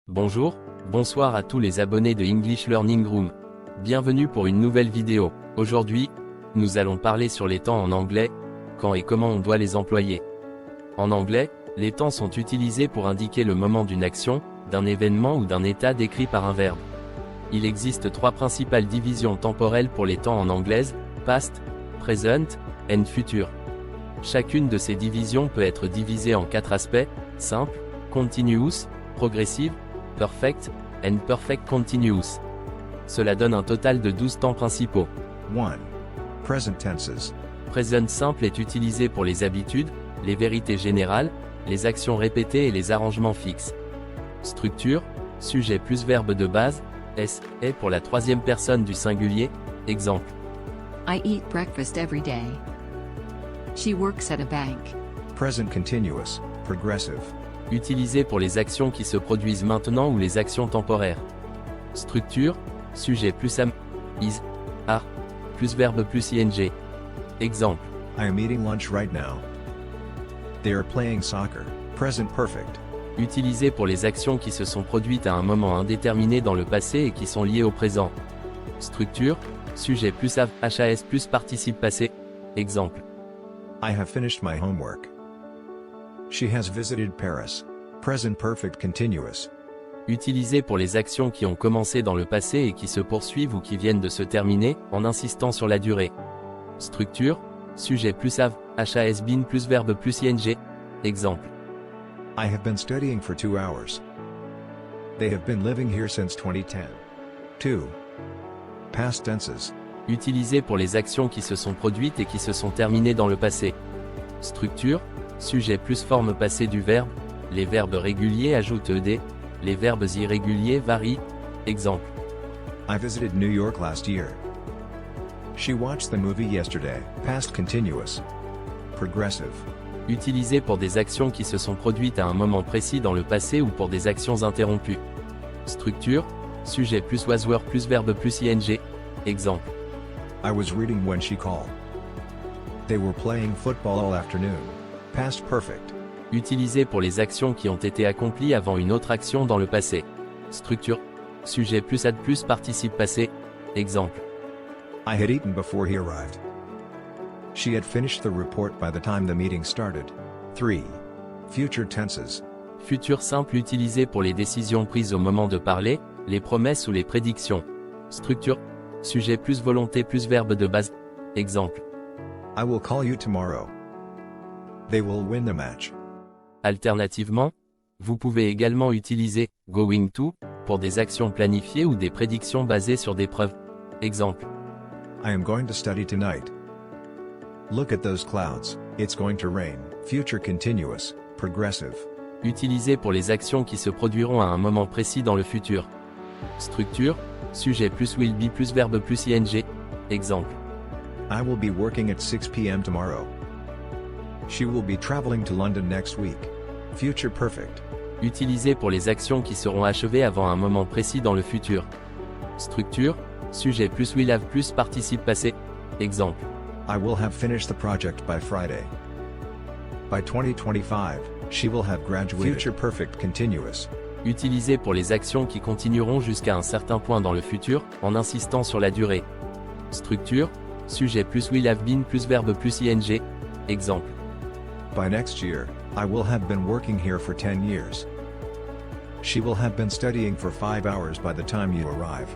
Bonjour, bonsoir à tous les abonnés de English Learning Room. Bienvenue pour une nouvelle vidéo. Aujourd'hui, nous allons parler sur les temps en anglais, quand et comment on doit les employer. En anglais, les temps sont utilisés pour indiquer le moment d'une action, d'un événement ou d'un état décrit par un verbe. Il existe trois principales divisions temporelles pour les temps en anglaise, past, present, and future. Chacune de ces divisions peut être divisée en quatre aspects, simple, continuous, progressive, perfect, and perfect continuous. Cela donne un total de 12 temps principaux. 1. Present tenses. Present simple est utilisé pour les habitudes, les vérités générales, les actions répétées et les arrangements fixes. Structure, sujet plus verbe de base, S, est pour la troisième personne du singulier, exemple. I eat breakfast every day. She works at a bank. Present continuous, progressive. Utilisé pour les actions qui se produisent maintenant ou les actions temporaires. Structure, sujet plus am, is, are, plus verbe plus ing. Exemple. I am eating lunch right now. They are playing soccer. Present perfect. Utilisé pour les actions qui se sont produites à un moment indéterminé dans le passé et qui sont liées au présent. Structure, sujet plus have, has plus participe passé. Exemple. I have finished my homework. She has visited Paris. Present perfect continuous. Utilisé pour les actions qui ont commencé dans le passé et qui se poursuivent ou qui viennent de se terminer, en insistant sur la durée. Structure, sujet plus have, has been plus verbe plus ing. Exemple. I have been studying for 2 hours. They have been living here since 2010. 2. Past tenses. Utilisé pour les actions qui se sont produites et qui se sont terminées dans le passé. Structure, sujet plus forme passée du verbe, les verbes réguliers ajoutent ed, les verbes irréguliers varient. Exemple. I visited New York last year. She watched the movie yesterday. Past continuous. Progressive. Utilisé pour des actions qui se sont produites à un moment précis dans le passé ou pour des actions interrompues. Structure, sujet plus was were plus verbe plus ing. Exemple. I was reading when she called. They were playing football all afternoon. Past perfect. Utilisé pour les actions qui ont été accomplies avant une autre action dans le passé. Structure, sujet plus had plus participe passé. Exemple. I had eaten before he arrived. She had finished the report by the time the meeting started. 3. Future tenses. Futur simple utilisé pour les décisions prises au moment de parler, les promesses ou les prédictions. Structure, sujet plus volonté plus verbe de base. Exemple. I will call you tomorrow. They will win the match. Alternativement, vous pouvez également utiliser going to pour des actions planifiées ou des prédictions basées sur des preuves. Exemple. I am going to study tonight. Look at those clouds. It's going to rain. Future continuous, progressive. Utilisé pour les actions qui se produiront à un moment précis dans le futur. Structure, sujet plus will be plus verbe plus ing. Exemple. I will be working at 6 p.m. tomorrow. She will be traveling to London next week. Future perfect. Utilisé pour les actions qui seront achevées avant un moment précis dans le futur. Structure, sujet plus will have plus participe passé. Exemple. I will have finished the project by Friday. By 2025, she will have graduated. Future perfect continuous. Utilisé pour les actions qui continueront jusqu'à un certain point dans le futur, en insistant sur la durée. Structure, sujet plus will have been plus verbe plus ing. Exemple. By next year, I will have been working here for 10 years. She will have been studying for 5 hours by the time you arrive.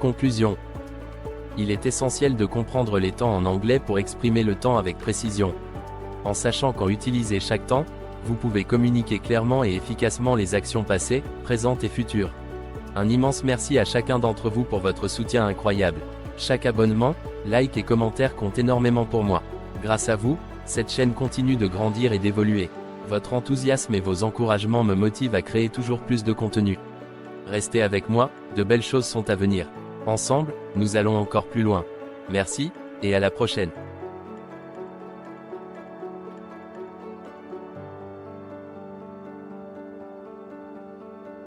Conclusion. Il est essentiel de comprendre les temps en anglais pour exprimer le temps avec précision. En sachant quand utiliser chaque temps, vous pouvez communiquer clairement et efficacement les actions passées, présentes et futures. Un immense merci à chacun d'entre vous pour votre soutien incroyable. Chaque abonnement, like et commentaire compte énormément pour moi. Grâce à vous, cette chaîne continue de grandir et d'évoluer. Votre enthousiasme et vos encouragements me motivent à créer toujours plus de contenu. Restez avec moi, de belles choses sont à venir. Ensemble, nous allons encore plus loin. Merci, et à la prochaine.